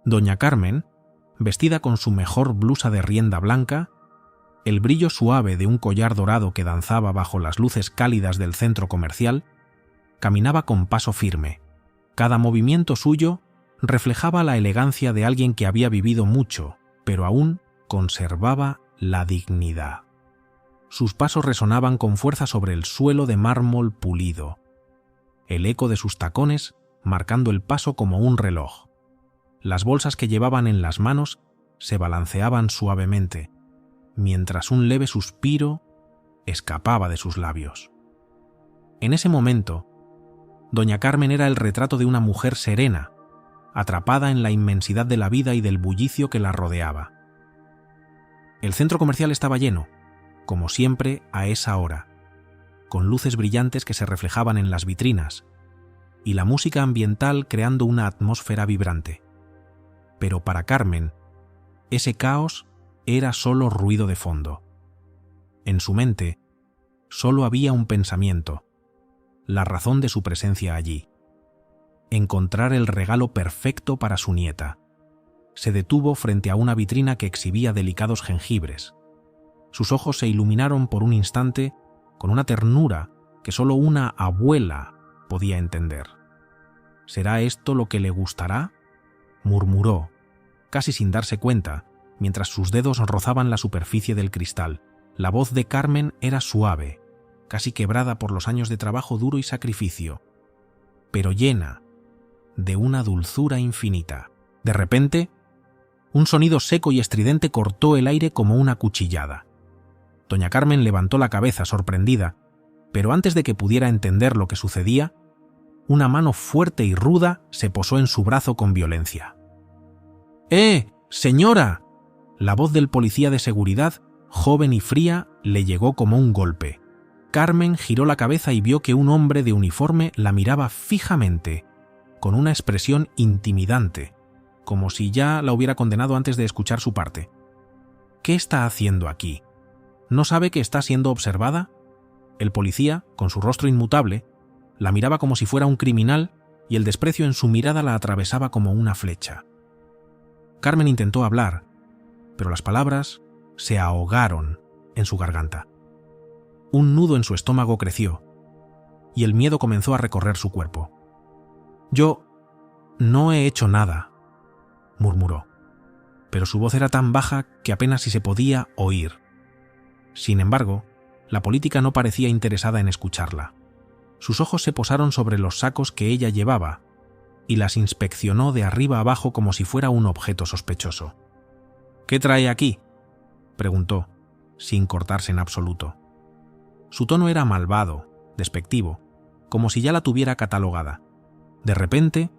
Doña Carmen, vestida con su mejor blusa de rienda blanca, el brillo suave de un collar dorado que danzaba bajo las luces cálidas del centro comercial, caminaba con paso firme. Cada movimiento suyo reflejaba la elegancia de alguien que había vivido mucho, pero aún conservaba la dignidad. Sus pasos resonaban con fuerza sobre el suelo de mármol pulido, el eco de sus tacones marcando el paso como un reloj. Las bolsas que llevaban en las manos se balanceaban suavemente, mientras un leve suspiro escapaba de sus labios. En ese momento, doña Carmen era el retrato de una mujer serena, atrapada en la inmensidad de la vida y del bullicio que la rodeaba. El centro comercial estaba lleno, como siempre a esa hora, con luces brillantes que se reflejaban en las vitrinas, y la música ambiental creando una atmósfera vibrante. Pero para Carmen, ese caos era solo ruido de fondo. En su mente, solo había un pensamiento, la razón de su presencia allí: encontrar el regalo perfecto para su nieta. Se detuvo frente a una vitrina que exhibía delicados jengibres. Sus ojos se iluminaron por un instante con una ternura que solo una abuela podía entender. ¿Será esto lo que le gustará?, murmuró, casi sin darse cuenta, mientras sus dedos rozaban la superficie del cristal. La voz de Carmen era suave, casi quebrada por los años de trabajo duro y sacrificio, pero llena de una dulzura infinita. De repente, un sonido seco y estridente cortó el aire como una cuchillada. Doña Carmen levantó la cabeza sorprendida, pero antes de que pudiera entender lo que sucedía, una mano fuerte y ruda se posó en su brazo con violencia. ¡Eh, señora! La voz del policía de seguridad, joven y fría, le llegó como un golpe. Carmen giró la cabeza y vio que un hombre de uniforme la miraba fijamente, con una expresión intimidante, como si ya la hubiera condenado antes de escuchar su parte. ¿Qué está haciendo aquí? ¿No sabe que está siendo observada? El policía, con su rostro inmutable, la miraba como si fuera un criminal y el desprecio en su mirada la atravesaba como una flecha. Carmen intentó hablar, pero las palabras se ahogaron en su garganta. Un nudo en su estómago creció, y el miedo comenzó a recorrer su cuerpo. «Yo no he hecho nada», murmuró, pero su voz era tan baja que apenas si se podía oír. Sin embargo, la política no parecía interesada en escucharla. Sus ojos se posaron sobre los sacos que ella llevaba y las inspeccionó de arriba abajo como si fuera un objeto sospechoso. «¿Qué trae aquí?», preguntó, sin cortarse en absoluto. Su tono era malvado, despectivo, como si ya la tuviera catalogada. De repente,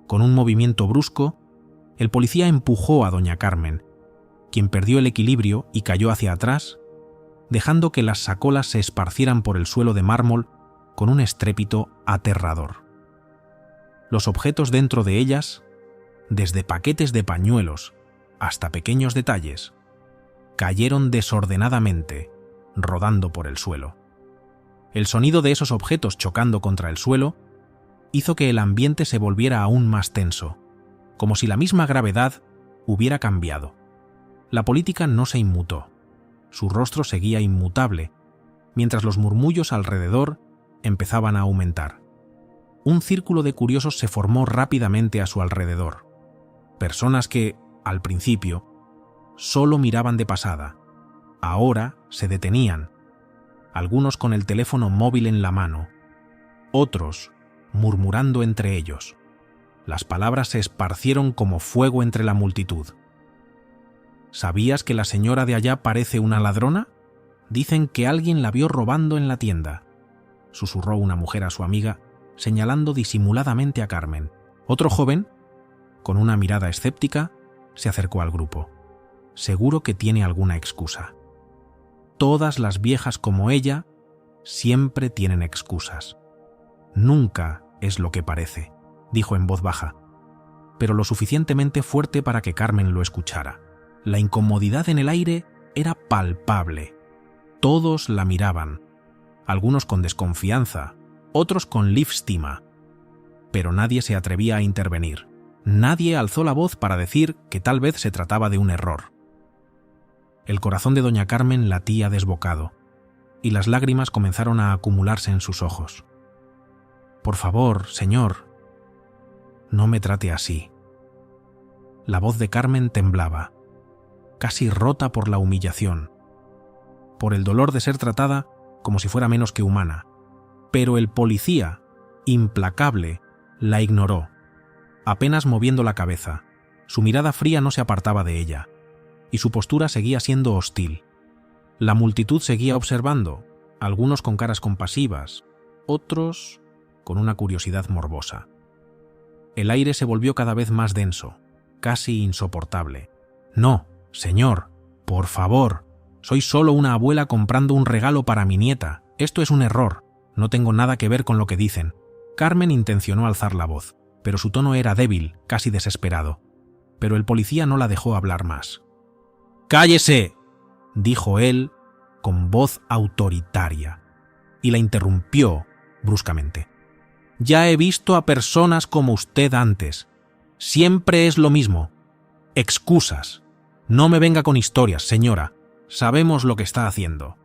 con un movimiento brusco, el policía empujó a doña Carmen, quien perdió el equilibrio y cayó hacia atrás, dejando que las sacolas se esparcieran por el suelo de mármol con un estrépito aterrador. Los objetos dentro de ellas, desde paquetes de pañuelos hasta pequeños detalles, cayeron desordenadamente, rodando por el suelo. El sonido de esos objetos chocando contra el suelo hizo que el ambiente se volviera aún más tenso, como si la misma gravedad hubiera cambiado. La política no se inmutó. Su rostro seguía inmutable, mientras los murmullos alrededor empezaban a aumentar. Un círculo de curiosos se formó rápidamente a su alrededor. Personas que, al principio, solo miraban de pasada, ahora se detenían, algunos con el teléfono móvil en la mano, otros murmurando entre ellos. Las palabras se esparcieron como fuego entre la multitud. ¿Sabías que la señora de allá parece una ladrona? Dicen que alguien la vio robando en la tienda, susurró una mujer a su amiga, señalando disimuladamente a Carmen. Otro joven, con una mirada escéptica, se acercó al grupo. Seguro que tiene alguna excusa. Todas las viejas como ella siempre tienen excusas. Nunca es lo que parece, dijo en voz baja, pero lo suficientemente fuerte para que Carmen lo escuchara. La incomodidad en el aire era palpable. Todos la miraban, algunos con desconfianza, otros con lástima, pero nadie se atrevía a intervenir. Nadie alzó la voz para decir que tal vez se trataba de un error. El corazón de doña Carmen latía desbocado, y las lágrimas comenzaron a acumularse en sus ojos. «Por favor, señor, no me trate así». La voz de Carmen temblaba, casi rota por la humillación, por el dolor de ser tratada como si fuera menos que humana. Pero el policía, implacable, la ignoró, apenas moviendo la cabeza. Su mirada fría no se apartaba de ella, y su postura seguía siendo hostil. La multitud seguía observando, algunos con caras compasivas, otros con una curiosidad morbosa. El aire se volvió cada vez más denso, casi insoportable. «No, señor, por favor, soy solo una abuela comprando un regalo para mi nieta. Esto es un error. No tengo nada que ver con lo que dicen». Carmen intencionó alzar la voz, pero su tono era débil, casi desesperado. Pero el policía no la dejó hablar más. «¡Cállese!», dijo él con voz autoritaria, y la interrumpió bruscamente. «Ya he visto a personas como usted antes. Siempre es lo mismo. Excusas. No me venga con historias, señora. Sabemos lo que está haciendo».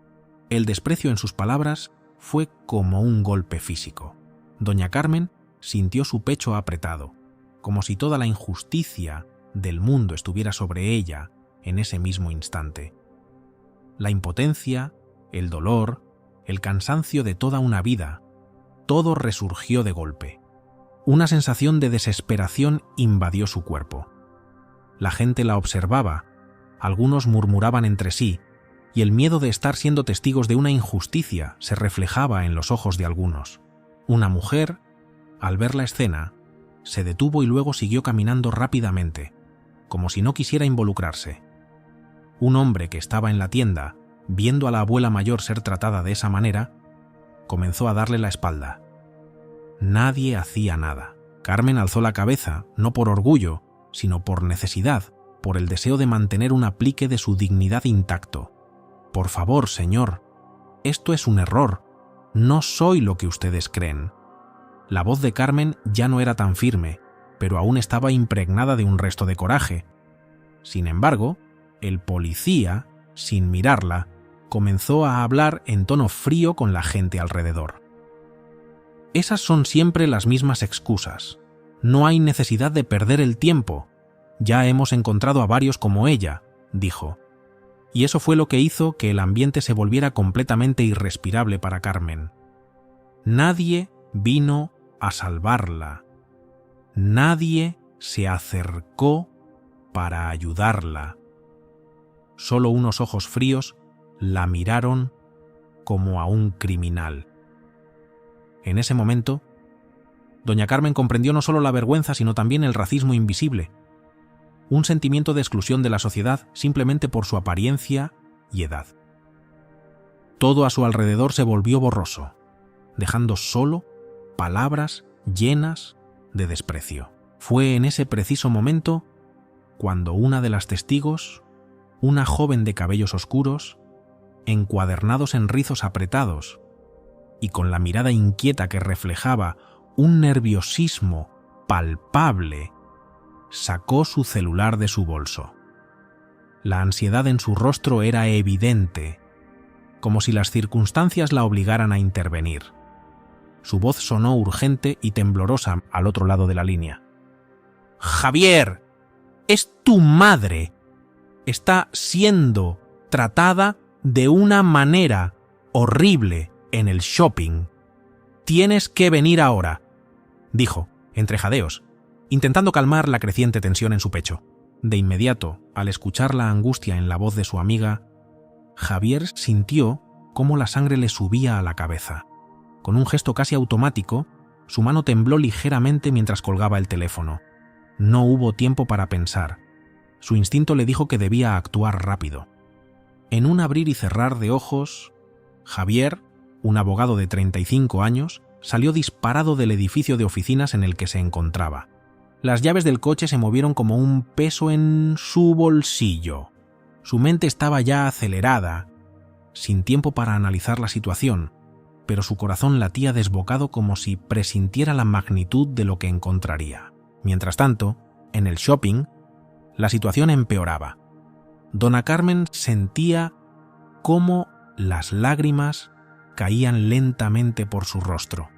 El desprecio en sus palabras fue como un golpe físico. Doña Carmen sintió su pecho apretado, como si toda la injusticia del mundo estuviera sobre ella en ese mismo instante. La impotencia, el dolor, el cansancio de toda una vida, todo resurgió de golpe. Una sensación de desesperación invadió su cuerpo. La gente la observaba, algunos murmuraban entre sí, y el miedo de estar siendo testigos de una injusticia se reflejaba en los ojos de algunos. Una mujer, al ver la escena, se detuvo y luego siguió caminando rápidamente, como si no quisiera involucrarse. Un hombre que estaba en la tienda, viendo a la abuela mayor ser tratada de esa manera, comenzó a darle la espalda. Nadie hacía nada. Carmen alzó la cabeza, no por orgullo, sino por necesidad, por el deseo de mantener un aplique de su dignidad intacto. «Por favor, señor, esto es un error. No soy lo que ustedes creen». La voz de Carmen ya no era tan firme, pero aún estaba impregnada de un resto de coraje. Sin embargo, el policía, sin mirarla, comenzó a hablar en tono frío con la gente alrededor. «Esas son siempre las mismas excusas. No hay necesidad de perder el tiempo. Ya hemos encontrado a varios como ella», dijo. Y eso fue lo que hizo que el ambiente se volviera completamente irrespirable para Carmen. Nadie vino a salvarla. Nadie se acercó para ayudarla. Solo unos ojos fríos la miraron como a un criminal. En ese momento, doña Carmen comprendió no solo la vergüenza, sino también el racismo invisible, un sentimiento de exclusión de la sociedad simplemente por su apariencia y edad. Todo a su alrededor se volvió borroso, dejando solo palabras llenas de desprecio. Fue en ese preciso momento cuando una de las testigos, una joven de cabellos oscuros, encuadernados en rizos apretados y con la mirada inquieta que reflejaba un nerviosismo palpable, sacó su celular de su bolso. La ansiedad en su rostro era evidente, como si las circunstancias la obligaran a intervenir. Su voz sonó urgente y temblorosa al otro lado de la línea. «Javier, es tu madre. Está siendo tratada de una manera horrible en el shopping. Tienes que venir ahora», dijo, entre jadeos, intentando calmar la creciente tensión en su pecho. De inmediato, al escuchar la angustia en la voz de su amiga, Javier sintió cómo la sangre le subía a la cabeza. Con un gesto casi automático, su mano tembló ligeramente mientras colgaba el teléfono. No hubo tiempo para pensar. Su instinto le dijo que debía actuar rápido. En un abrir y cerrar de ojos, Javier, un abogado de 35 años, salió disparado del edificio de oficinas en el que se encontraba. Las llaves del coche se movieron como un peso en su bolsillo. Su mente estaba ya acelerada, sin tiempo para analizar la situación, pero su corazón latía desbocado como si presintiera la magnitud de lo que encontraría. Mientras tanto, en el shopping, la situación empeoraba. Donna Carmen sentía cómo las lágrimas caían lentamente por su rostro,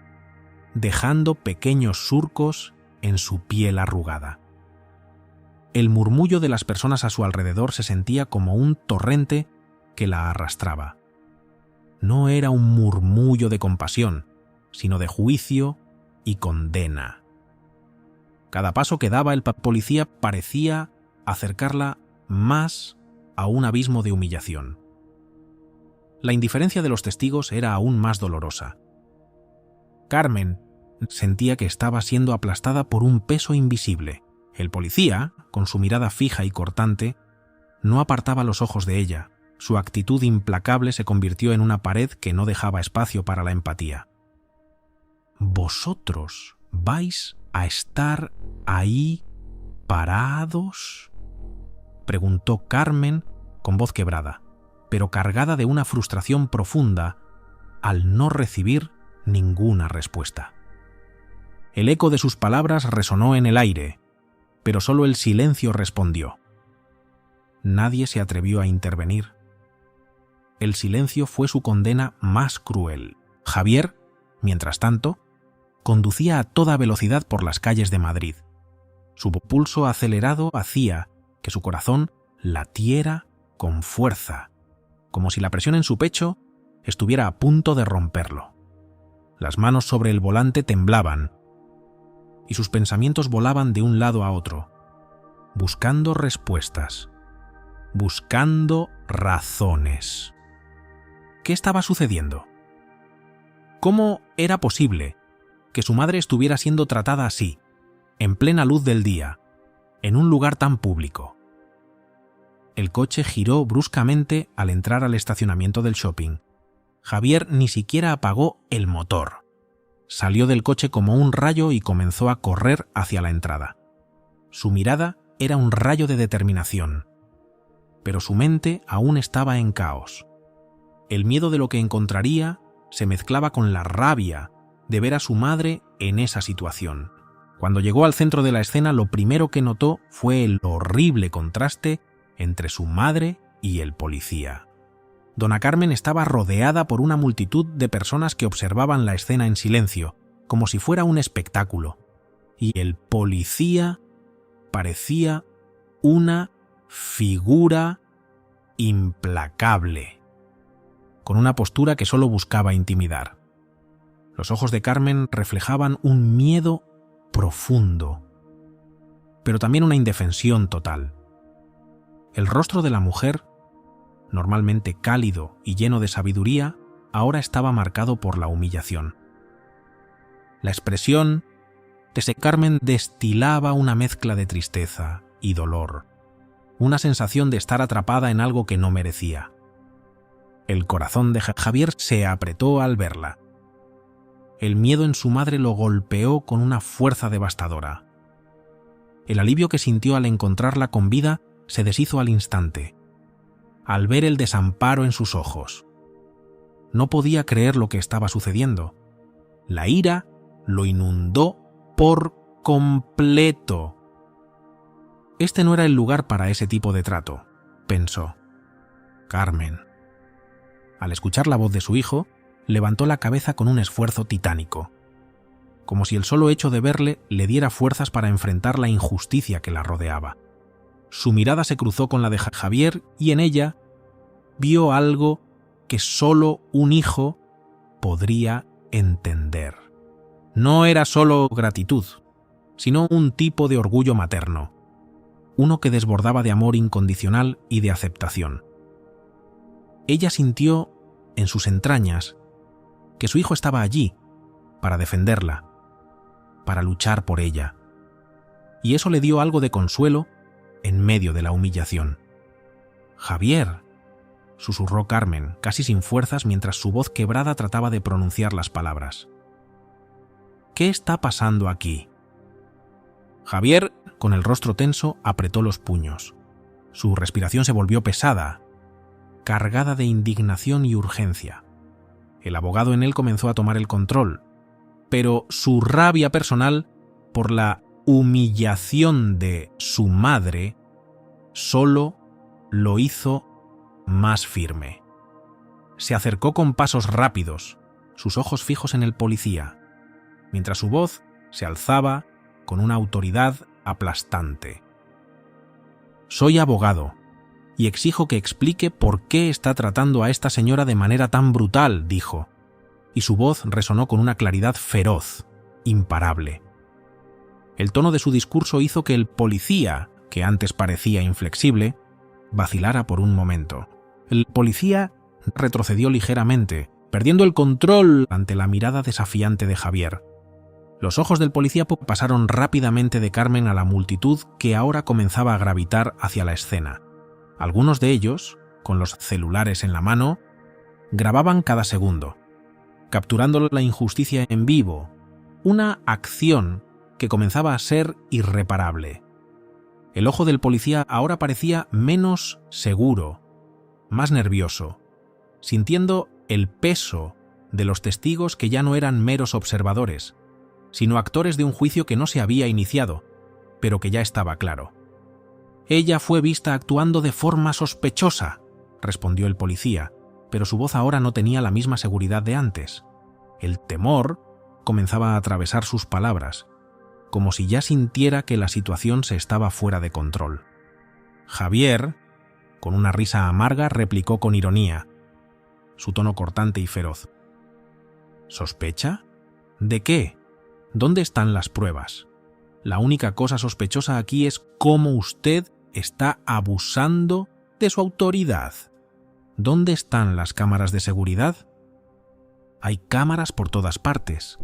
dejando pequeños surcos en su piel arrugada. El murmullo de las personas a su alrededor se sentía como un torrente que la arrastraba. No era un murmullo de compasión, sino de juicio y condena. Cada paso que daba el policía parecía acercarla más a un abismo de humillación. La indiferencia de los testigos era aún más dolorosa. Carmen sentía que estaba siendo aplastada por un peso invisible. El policía, con su mirada fija y cortante, no apartaba los ojos de ella. Su actitud implacable se convirtió en una pared que no dejaba espacio para la empatía. ¿Vosotros vais a estar ahí parados?, preguntó Carmen con voz quebrada, pero cargada de una frustración profunda al no recibir ninguna respuesta. El eco de sus palabras resonó en el aire, pero solo el silencio respondió. Nadie se atrevió a intervenir. El silencio fue su condena más cruel. Javier, mientras tanto, conducía a toda velocidad por las calles de Madrid. Su pulso acelerado hacía que su corazón latiera con fuerza, como si la presión en su pecho estuviera a punto de romperlo. Las manos sobre el volante temblaban y sus pensamientos volaban de un lado a otro, buscando respuestas, buscando razones. ¿Qué estaba sucediendo? ¿Cómo era posible que su madre estuviera siendo tratada así, en plena luz del día, en un lugar tan público? El coche giró bruscamente al entrar al estacionamiento del shopping. Javier ni siquiera apagó el motor. Salió del coche como un rayo y comenzó a correr hacia la entrada. Su mirada era un rayo de determinación, pero su mente aún estaba en caos. El miedo de lo que encontraría se mezclaba con la rabia de ver a su madre en esa situación. Cuando llegó al centro de la escena, lo primero que notó fue el horrible contraste entre su madre y el policía. Donna Carmen estaba rodeada por una multitud de personas que observaban la escena en silencio, como si fuera un espectáculo, y el policía parecía una figura implacable, con una postura que solo buscaba intimidar. Los ojos de Carmen reflejaban un miedo profundo, pero también una indefensión total. El rostro de la mujer, normalmente cálido y lleno de sabiduría, ahora estaba marcado por la humillación. La expresión de Carmen destilaba una mezcla de tristeza y dolor, una sensación de estar atrapada en algo que no merecía. El corazón de Javier se apretó al verla. El miedo en su madre lo golpeó con una fuerza devastadora. El alivio que sintió al encontrarla con vida se deshizo al instante, al ver el desamparo en sus ojos. No podía creer lo que estaba sucediendo. La ira lo inundó por completo. Este no era el lugar para ese tipo de trato, pensó. Carmen. Al escuchar la voz de su hijo, levantó la cabeza con un esfuerzo titánico, como si el solo hecho de verle le diera fuerzas para enfrentar la injusticia que la rodeaba. Su mirada se cruzó con la de Javier y en ella vio algo que solo un hijo podría entender. No era solo gratitud, sino un tipo de orgullo materno, uno que desbordaba de amor incondicional y de aceptación. Ella sintió en sus entrañas que su hijo estaba allí para defenderla, para luchar por ella, y eso le dio algo de consuelo en medio de la humillación. «Javier», susurró Carmen, casi sin fuerzas, mientras su voz quebrada trataba de pronunciar las palabras. «¿Qué está pasando aquí?» Javier, con el rostro tenso, apretó los puños. Su respiración se volvió pesada, cargada de indignación y urgencia. El abogado en él comenzó a tomar el control, pero su rabia personal por la humillación de su madre solo lo hizo más firme. Se acercó con pasos rápidos, sus ojos fijos en el policía, mientras su voz se alzaba con una autoridad aplastante. «Soy abogado y exijo que explique por qué está tratando a esta señora de manera tan brutal», dijo, y su voz resonó con una claridad feroz, imparable. El tono de su discurso hizo que el policía, que antes parecía inflexible, vacilara por un momento. El policía retrocedió ligeramente, perdiendo el control ante la mirada desafiante de Javier. Los ojos del policía pasaron rápidamente de Carmen a la multitud que ahora comenzaba a gravitar hacia la escena. Algunos de ellos, con los celulares en la mano, grababan cada segundo, capturando la injusticia en vivo, una acción que comenzaba a ser irreparable. El ojo del policía ahora parecía menos seguro, más nervioso, sintiendo el peso de los testigos que ya no eran meros observadores, sino actores de un juicio que no se había iniciado, pero que ya estaba claro. «Ella fue vista actuando de forma sospechosa», respondió el policía, pero su voz ahora no tenía la misma seguridad de antes. El temor comenzaba a atravesar sus palabras, como si ya sintiera que la situación se estaba fuera de control. Javier, con una risa amarga, replicó con ironía, su tono cortante y feroz. «¿Sospecha? ¿De qué? ¿Dónde están las pruebas? La única cosa sospechosa aquí es cómo usted está abusando de su autoridad. ¿Dónde están las cámaras de seguridad? Hay cámaras por todas partes.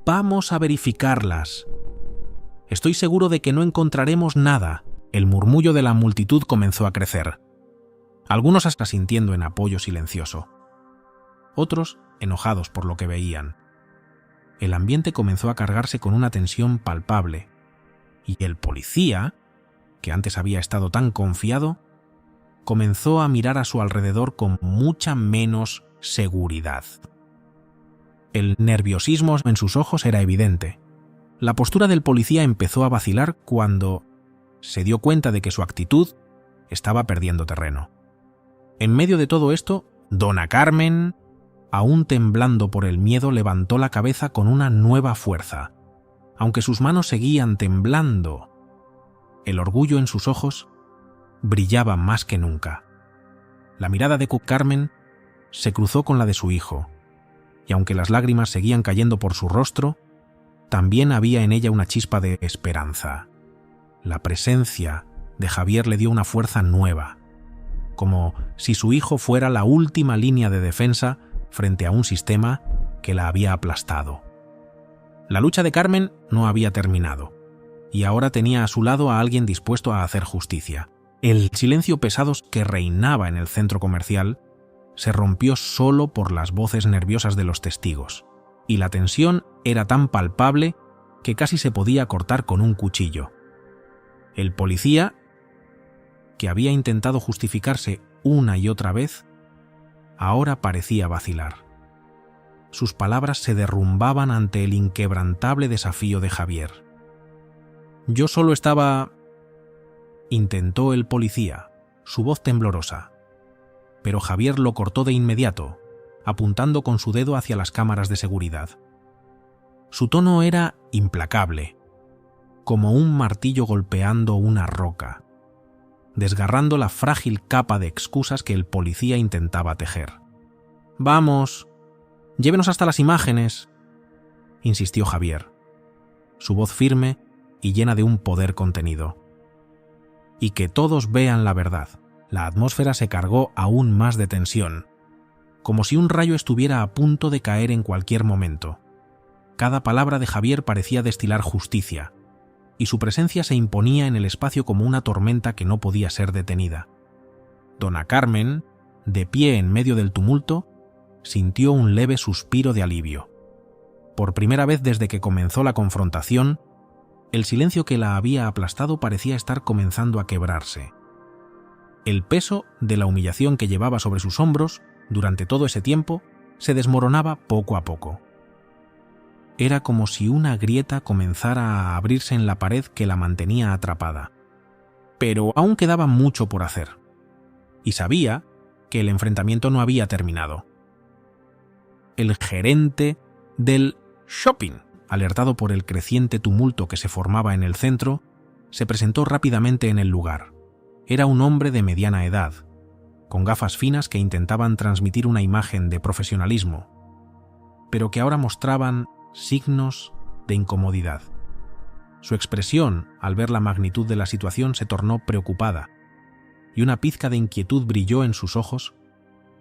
Vamos a verificarlas. Estoy seguro de que no encontraremos nada». El murmullo de la multitud comenzó a crecer, algunos hasta asintiendo en apoyo silencioso, otros enojados por lo que veían. El ambiente comenzó a cargarse con una tensión palpable, y el policía, que antes había estado tan confiado, comenzó a mirar a su alrededor con mucha menos seguridad. El nerviosismo en sus ojos era evidente. La postura del policía empezó a vacilar cuando se dio cuenta de que su actitud estaba perdiendo terreno. En medio de todo esto, Dona Carmen, aún temblando por el miedo, levantó la cabeza con una nueva fuerza. Aunque sus manos seguían temblando, el orgullo en sus ojos brillaba más que nunca. La mirada de Carmen se cruzó con la de su hijo, y aunque las lágrimas seguían cayendo por su rostro, también había en ella una chispa de esperanza. La presencia de Javier le dio una fuerza nueva, como si su hijo fuera la última línea de defensa frente a un sistema que la había aplastado. La lucha de Carmen no había terminado, y ahora tenía a su lado a alguien dispuesto a hacer justicia. El silencio pesado que reinaba en el centro comercial se rompió solo por las voces nerviosas de los testigos, y la tensión era tan palpable que casi se podía cortar con un cuchillo. El policía, que había intentado justificarse una y otra vez, ahora parecía vacilar. Sus palabras se derrumbaban ante el inquebrantable desafío de Javier. «Yo solo estaba…», intentó el policía, su voz temblorosa, pero Javier lo cortó de inmediato, apuntando con su dedo hacia las cámaras de seguridad. Su tono era implacable, como un martillo golpeando una roca, desgarrando la frágil capa de excusas que el policía intentaba tejer. «Vamos, llévenos hasta las imágenes», insistió Javier, su voz firme y llena de un poder contenido. «Y que todos vean la verdad». La atmósfera se cargó aún más de tensión, como si un rayo estuviera a punto de caer en cualquier momento. Cada palabra de Javier parecía destilar justicia, y su presencia se imponía en el espacio como una tormenta que no podía ser detenida. Dona Carmen, de pie en medio del tumulto, sintió un leve suspiro de alivio. Por primera vez desde que comenzó la confrontación, el silencio que la había aplastado parecía estar comenzando a quebrarse. El peso de la humillación que llevaba sobre sus hombros durante todo ese tiempo se desmoronaba poco a poco. Era como si una grieta comenzara a abrirse en la pared que la mantenía atrapada. Pero aún quedaba mucho por hacer. Y sabía que el enfrentamiento no había terminado. El gerente del shopping, alertado por el creciente tumulto que se formaba en el centro, se presentó rápidamente en el lugar. Era un hombre de mediana edad, con gafas finas que intentaban transmitir una imagen de profesionalismo, pero que ahora mostraban signos de incomodidad. Su expresión, al ver la magnitud de la situación, se tornó preocupada, y una pizca de inquietud brilló en sus ojos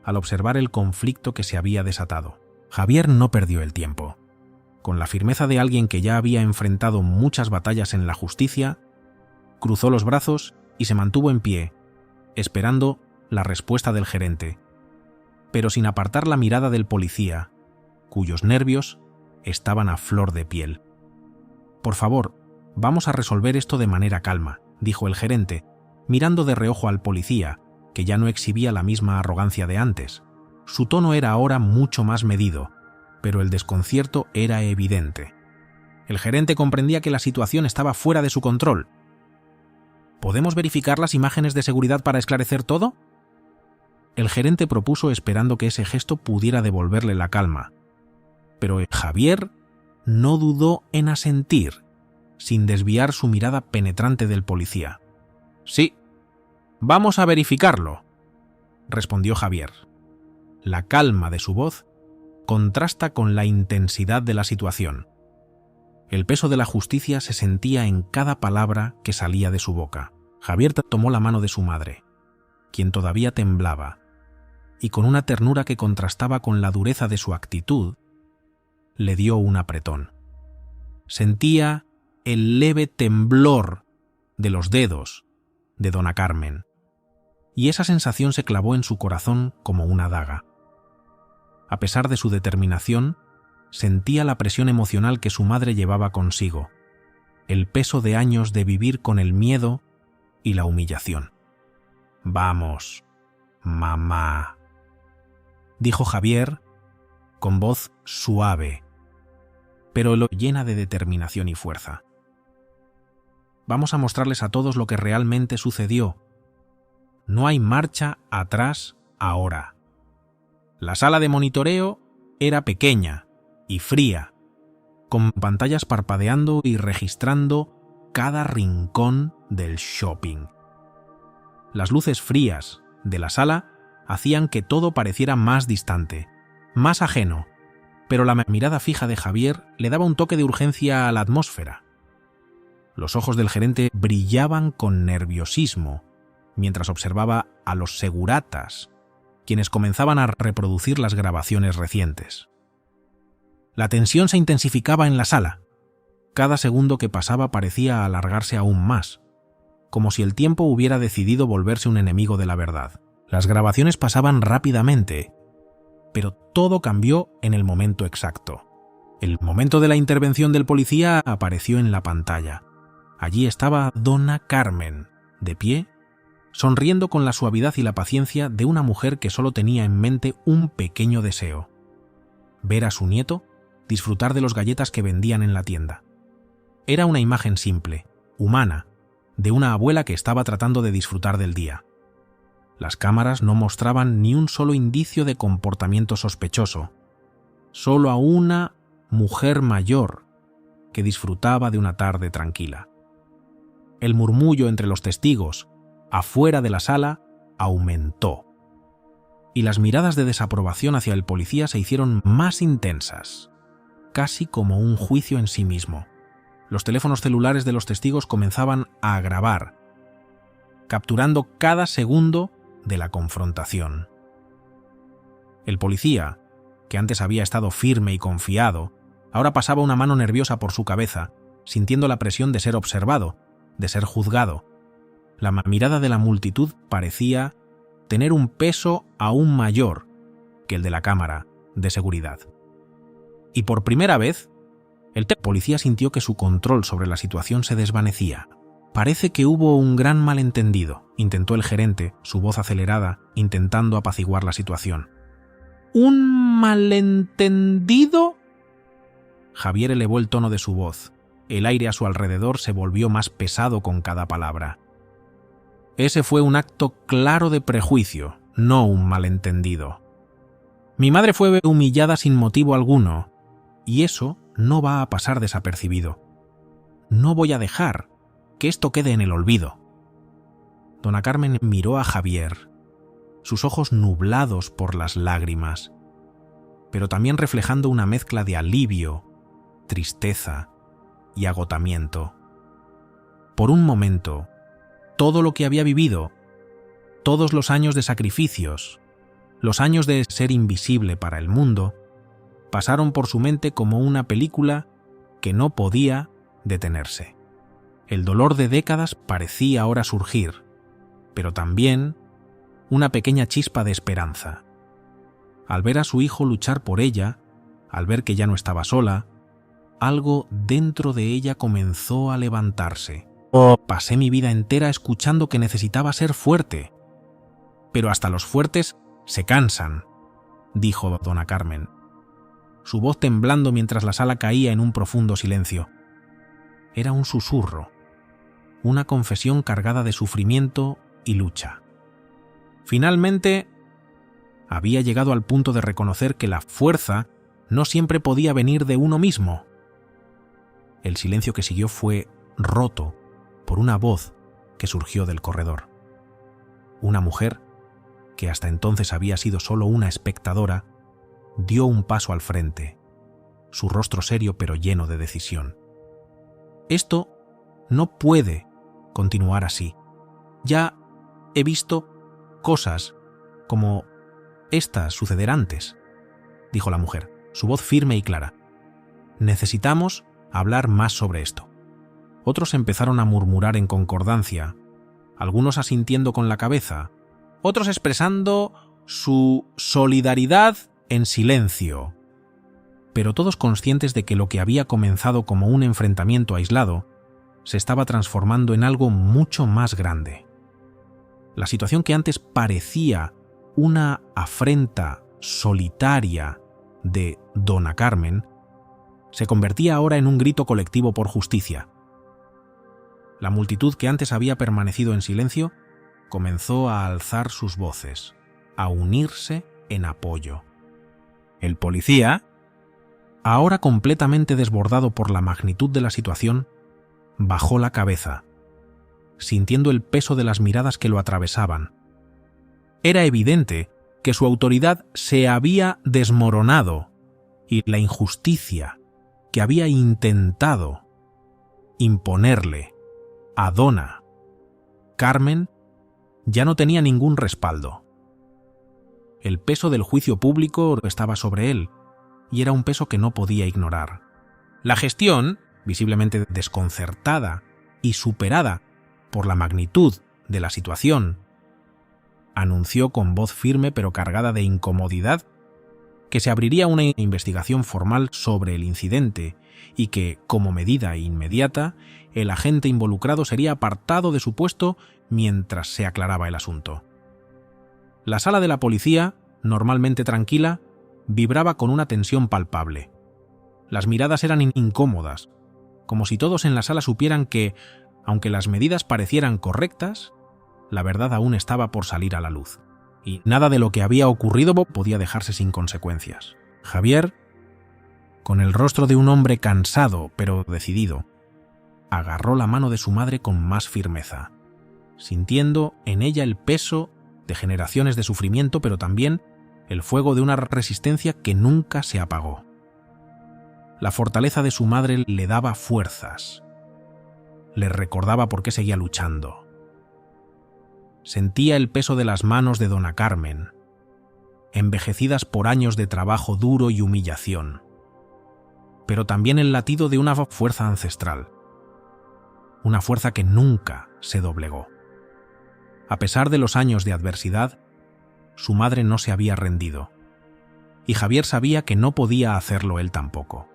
al observar el conflicto que se había desatado. Javier no perdió el tiempo. Con la firmeza de alguien que ya había enfrentado muchas batallas en la justicia, cruzó los brazos y se mantuvo en pie, esperando la respuesta del gerente, pero sin apartar la mirada del policía, cuyos nervios estaban a flor de piel. «Por favor, vamos a resolver esto de manera calma», dijo el gerente, mirando de reojo al policía, que ya no exhibía la misma arrogancia de antes. Su tono era ahora mucho más medido, pero el desconcierto era evidente. El gerente comprendía que la situación estaba fuera de su control. «¿Podemos verificar las imágenes de seguridad para esclarecer todo?», el gerente propuso, esperando que ese gesto pudiera devolverle la calma. Pero Javier no dudó en asentir, sin desviar su mirada penetrante del policía. «Sí, vamos a verificarlo», respondió Javier. La calma de su voz contrasta con la intensidad de la situación. El peso de la justicia se sentía en cada palabra que salía de su boca. Javier tomó la mano de su madre, quien todavía temblaba, y con una ternura que contrastaba con la dureza de su actitud, le dio un apretón. Sentía el leve temblor de los dedos de dona Carmen, y esa sensación se clavó en su corazón como una daga. A pesar de su determinación, sentía la presión emocional que su madre llevaba consigo, el peso de años de vivir con el miedo y la humillación. «Vamos, mamá», dijo Javier con voz suave, pero llena de determinación y fuerza. «Vamos a mostrarles a todos lo que realmente sucedió. No hay marcha atrás ahora». La sala de monitoreo era pequeña y fría, con pantallas parpadeando y registrando cada rincón del shopping. Las luces frías de la sala hacían que todo pareciera más distante, más ajeno, pero la mirada fija de Javier le daba un toque de urgencia a la atmósfera. Los ojos del gerente brillaban con nerviosismo mientras observaba a los seguratas, quienes comenzaban a reproducir las grabaciones recientes. La tensión se intensificaba en la sala. Cada segundo que pasaba parecía alargarse aún más, como si el tiempo hubiera decidido volverse un enemigo de la verdad. Las grabaciones pasaban rápidamente, pero todo cambió en el momento exacto. El momento de la intervención del policía apareció en la pantalla. Allí estaba dona Carmen, de pie, sonriendo con la suavidad y la paciencia de una mujer que solo tenía en mente un pequeño deseo: ver a su nieto disfrutar de las galletas que vendían en la tienda. Era una imagen simple, humana, de una abuela que estaba tratando de disfrutar del día. Las cámaras no mostraban ni un solo indicio de comportamiento sospechoso, solo a una mujer mayor que disfrutaba de una tarde tranquila. El murmullo entre los testigos, afuera de la sala, aumentó, y las miradas de desaprobación hacia el policía se hicieron más intensas, casi como un juicio en sí mismo. Los teléfonos celulares de los testigos comenzaban a grabar, capturando cada segundo de la confrontación. El policía, que antes había estado firme y confiado, ahora pasaba una mano nerviosa por su cabeza, sintiendo la presión de ser observado, de ser juzgado. La mirada de la multitud parecía tener un peso aún mayor que el de la cámara de seguridad. Y por primera vez, el policía sintió que su control sobre la situación se desvanecía. «Parece que hubo un gran malentendido», intentó el gerente, su voz acelerada, intentando apaciguar la situación. «¿Un malentendido?», Javier elevó el tono de su voz. El aire a su alrededor se volvió más pesado con cada palabra. Ese fue un acto claro de prejuicio, no un malentendido. Mi madre fue humillada sin motivo alguno, y eso no va a pasar desapercibido. No voy a dejar que esto quede en el olvido. Dona Carmen miró a Javier, sus ojos nublados por las lágrimas, pero también reflejando una mezcla de alivio, tristeza y agotamiento. Por un momento, todo lo que había vivido, todos los años de sacrificios, los años de ser invisible para el mundo, pasaron por su mente como una película que no podía detenerse. El dolor de décadas parecía ahora surgir, pero también una pequeña chispa de esperanza. Al ver a su hijo luchar por ella, al ver que ya no estaba sola, algo dentro de ella comenzó a levantarse. Pasé mi vida entera escuchando que necesitaba ser fuerte. Pero hasta los fuertes se cansan, dijo Dona Carmen, su voz temblando mientras la sala caía en un profundo silencio. Era un susurro, una confesión cargada de sufrimiento y lucha. Finalmente, había llegado al punto de reconocer que la fuerza no siempre podía venir de uno mismo. El silencio que siguió fue roto por una voz que surgió del corredor. Una mujer, que hasta entonces había sido solo una espectadora, dio un paso al frente, su rostro serio pero lleno de decisión. Esto no puede continuar así. Ya he visto cosas como estas suceder antes, dijo la mujer, su voz firme y clara. Necesitamos hablar más sobre esto. Otros empezaron a murmurar en concordancia, algunos asintiendo con la cabeza, otros expresando su solidaridad en silencio, pero todos conscientes de que lo que había comenzado como un enfrentamiento aislado se estaba transformando en algo mucho más grande. La situación que antes parecía una afrenta solitaria de Dona Carmen se convertía ahora en un grito colectivo por justicia. La multitud que antes había permanecido en silencio comenzó a alzar sus voces, a unirse en apoyo. El policía, ahora completamente desbordado por la magnitud de la situación, bajó la cabeza, sintiendo el peso de las miradas que lo atravesaban. Era evidente que su autoridad se había desmoronado y la injusticia que había intentado imponerle a Dona Carmen ya no tenía ningún respaldo. El peso del juicio público estaba sobre él, y era un peso que no podía ignorar. La gestión, visiblemente desconcertada y superada por la magnitud de la situación, anunció con voz firme pero cargada de incomodidad que se abriría una investigación formal sobre el incidente y que, como medida inmediata, el agente involucrado sería apartado de su puesto mientras se aclaraba el asunto. La sala de la policía, normalmente tranquila, vibraba con una tensión palpable. Las miradas eran incómodas, como si todos en la sala supieran que, aunque las medidas parecieran correctas, la verdad aún estaba por salir a la luz, y nada de lo que había ocurrido podía dejarse sin consecuencias. Javier, con el rostro de un hombre cansado pero decidido, agarró la mano de su madre con más firmeza, sintiendo en ella el peso de generaciones de sufrimiento, pero también el fuego de una resistencia que nunca se apagó. La fortaleza de su madre le daba fuerzas, le recordaba por qué seguía luchando. Sentía el peso de las manos de Dona Carmen, envejecidas por años de trabajo duro y humillación, pero también el latido de una fuerza ancestral, una fuerza que nunca se doblegó. A pesar de los años de adversidad, su madre no se había rendido, y Javier sabía que no podía hacerlo él tampoco.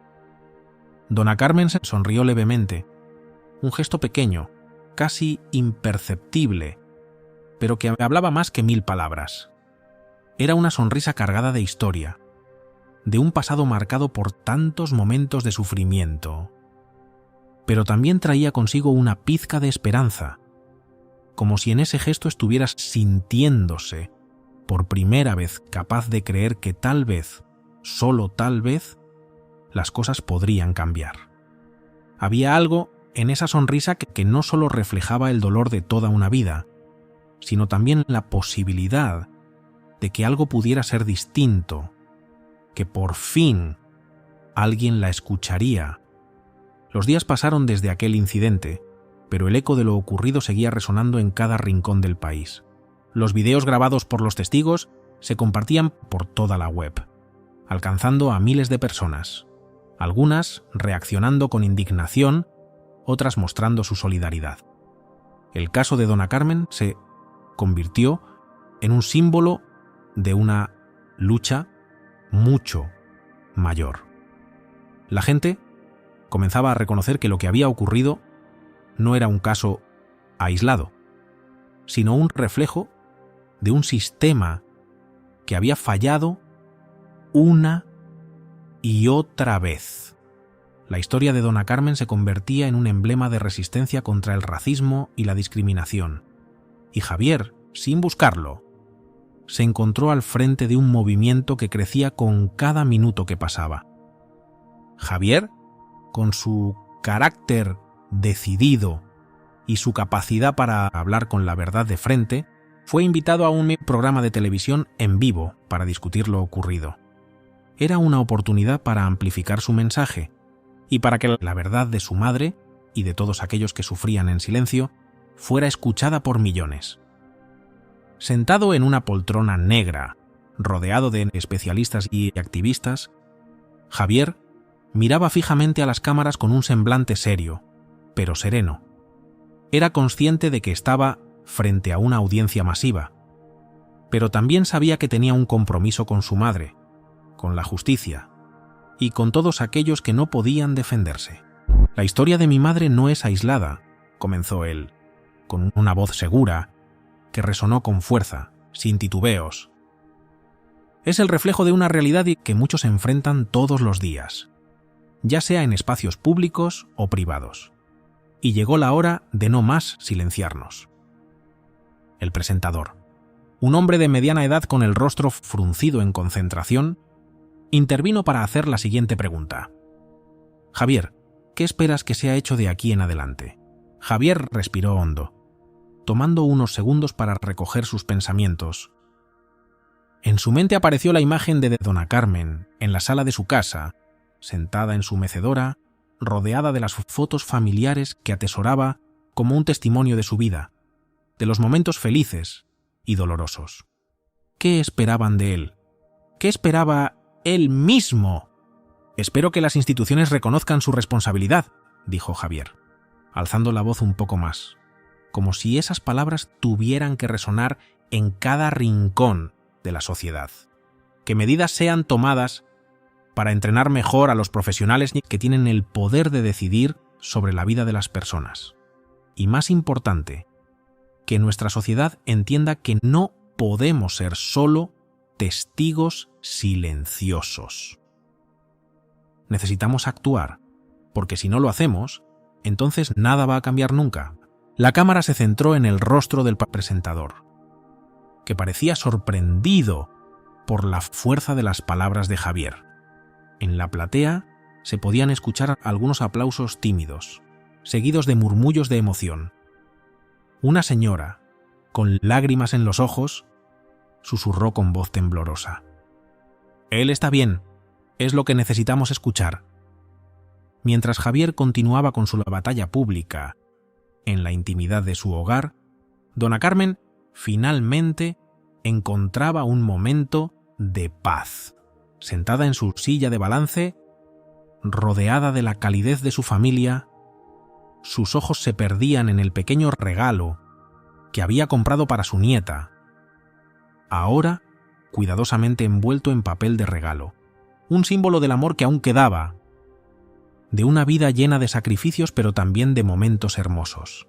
Dona Carmen se sonrió levemente, un gesto pequeño, casi imperceptible, pero que hablaba más que 1000 palabras. Era una sonrisa cargada de historia, de un pasado marcado por tantos momentos de sufrimiento, pero también traía consigo una pizca de esperanza, como si en ese gesto estuviera sintiéndose por primera vez capaz de creer que tal vez, solo tal vez, las cosas podrían cambiar. Había algo en esa sonrisa que no solo reflejaba el dolor de toda una vida, sino también la posibilidad de que algo pudiera ser distinto, que por fin alguien la escucharía. Los días pasaron desde aquel incidente, pero el eco de lo ocurrido seguía resonando en cada rincón del país. Los videos grabados por los testigos se compartían por toda la web, alcanzando a miles de personas, algunas reaccionando con indignación, otras mostrando su solidaridad. El caso de Dona Carmen se convirtió en un símbolo de una lucha mucho mayor. La gente comenzaba a reconocer que lo que había ocurrido no era un caso aislado, sino un reflejo de un sistema que había fallado una y otra vez. La historia de Dona Carmen se convertía en un emblema de resistencia contra el racismo y la discriminación. Y Javier, sin buscarlo, se encontró al frente de un movimiento que crecía con cada minuto que pasaba. Javier, con su carácter decidido y su capacidad para hablar con la verdad de frente, fue invitado a un programa de televisión en vivo para discutir lo ocurrido. Era una oportunidad para amplificar su mensaje y para que la verdad de su madre y de todos aquellos que sufrían en silencio fuera escuchada por millones. Sentado en una poltrona negra, rodeado de especialistas y activistas, Javier miraba fijamente a las cámaras con un semblante serio, pero sereno. Era consciente de que estaba frente a una audiencia masiva, pero también sabía que tenía un compromiso con su madre, con la justicia y con todos aquellos que no podían defenderse. La historia de mi madre no es aislada, comenzó él, con una voz segura que resonó con fuerza, sin titubeos. Es el reflejo de una realidad que muchos enfrentan todos los días, ya sea en espacios públicos o privados. Y llegó la hora de no más silenciarnos. El presentador, un hombre de mediana edad con el rostro fruncido en concentración, intervino para hacer la siguiente pregunta. Javier, ¿qué esperas que sea hecho de aquí en adelante? Javier respiró hondo, tomando unos segundos para recoger sus pensamientos. En su mente apareció la imagen de Dona Carmen en la sala de su casa, sentada en su mecedora, rodeada de las fotos familiares que atesoraba como un testimonio de su vida, de los momentos felices y dolorosos. ¿Qué esperaban de él? ¿Qué esperaba él mismo? Espero que las instituciones reconozcan su responsabilidad, dijo Javier, alzando la voz un poco más, como si esas palabras tuvieran que resonar en cada rincón de la sociedad. Que medidas sean tomadas para entrenar mejor a los profesionales que tienen el poder de decidir sobre la vida de las personas. Y más importante, que nuestra sociedad entienda que no podemos ser solo testigos silenciosos. Necesitamos actuar, porque si no lo hacemos, entonces nada va a cambiar nunca. La cámara se centró en el rostro del presentador, que parecía sorprendido por la fuerza de las palabras de Javier. En la platea se podían escuchar algunos aplausos tímidos, seguidos de murmullos de emoción. Una señora, con lágrimas en los ojos, susurró con voz temblorosa. «Él está bien, es lo que necesitamos escuchar». Mientras Javier continuaba con su batalla pública, en la intimidad de su hogar, Dona Carmen finalmente encontraba un momento de paz. Sentada en su silla de balance, rodeada de la calidez de su familia, sus ojos se perdían en el pequeño regalo que había comprado para su nieta, ahora cuidadosamente envuelto en papel de regalo, un símbolo del amor que aún quedaba, de una vida llena de sacrificios pero también de momentos hermosos.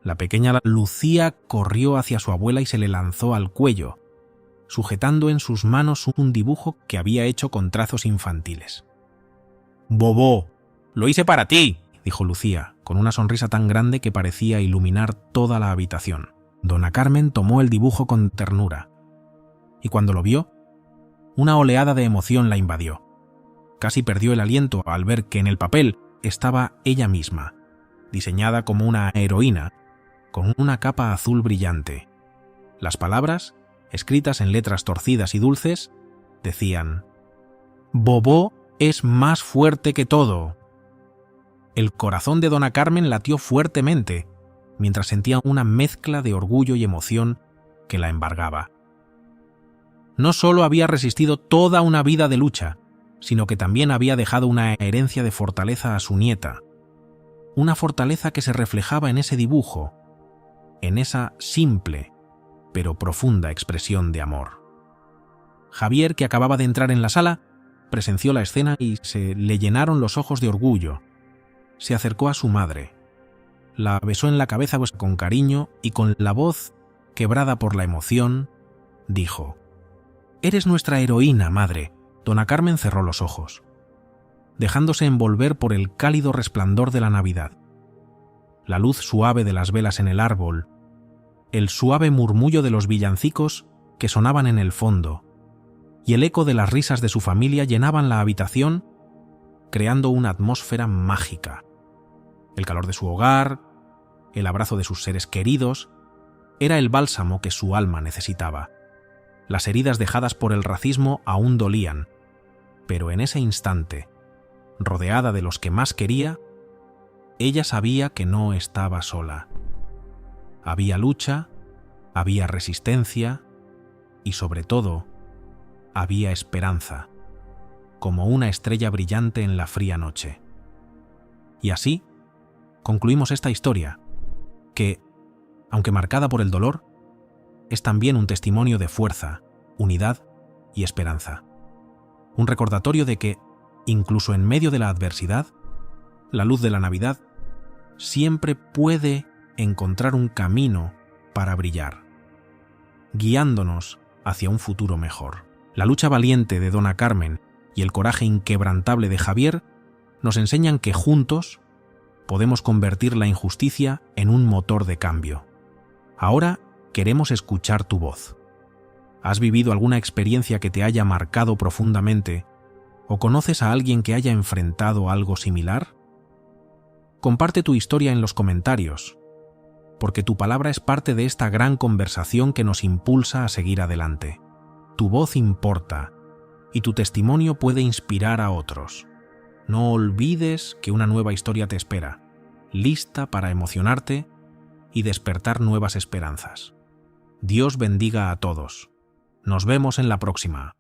La pequeña Lucía corrió hacia su abuela y se le lanzó al cuello, sujetando en sus manos un dibujo que había hecho con trazos infantiles. «Bobó, lo hice para ti», dijo Lucía, con una sonrisa tan grande que parecía iluminar toda la habitación. Dona Carmen tomó el dibujo con ternura, y cuando lo vio, una oleada de emoción la invadió. Casi perdió el aliento al ver que en el papel estaba ella misma, diseñada como una heroína, con una capa azul brillante. Las palabras, escritas en letras torcidas y dulces, decían: «Bobó es más fuerte que todo». El corazón de Dona Carmen latió fuertemente, mientras sentía una mezcla de orgullo y emoción que la embargaba. No solo había resistido toda una vida de lucha, sino que también había dejado una herencia de fortaleza a su nieta. Una fortaleza que se reflejaba en ese dibujo, en esa simple pero profunda expresión de amor. Javier, que acababa de entrar en la sala, presenció la escena y se le llenaron los ojos de orgullo. Se acercó a su madre. La besó en la cabeza con cariño y con la voz quebrada por la emoción, dijo: «Eres nuestra heroína, madre». Dona Carmen cerró los ojos, dejándose envolver por el cálido resplandor de la Navidad. La luz suave de las velas en el árbol, el suave murmullo de los villancicos que sonaban en el fondo, y el eco de las risas de su familia llenaban la habitación, creando una atmósfera mágica. El calor de su hogar, el abrazo de sus seres queridos, era el bálsamo que su alma necesitaba. Las heridas dejadas por el racismo aún dolían, pero en ese instante, rodeada de los que más quería, ella sabía que no estaba sola. Había lucha, había resistencia y, sobre todo, había esperanza, como una estrella brillante en la fría noche. Y así concluimos esta historia, que, aunque marcada por el dolor, es también un testimonio de fuerza, unidad y esperanza. Un recordatorio de que, incluso en medio de la adversidad, la luz de la Navidad siempre puede encontrar un camino para brillar, guiándonos hacia un futuro mejor. La lucha valiente de Dona Carmen y el coraje inquebrantable de Javier nos enseñan que juntos podemos convertir la injusticia en un motor de cambio. Ahora queremos escuchar tu voz. ¿Has vivido alguna experiencia que te haya marcado profundamente o conoces a alguien que haya enfrentado algo similar? Comparte tu historia en los comentarios, porque tu palabra es parte de esta gran conversación que nos impulsa a seguir adelante. Tu voz importa y tu testimonio puede inspirar a otros. No olvides que una nueva historia te espera, lista para emocionarte y despertar nuevas esperanzas. Dios bendiga a todos. Nos vemos en la próxima.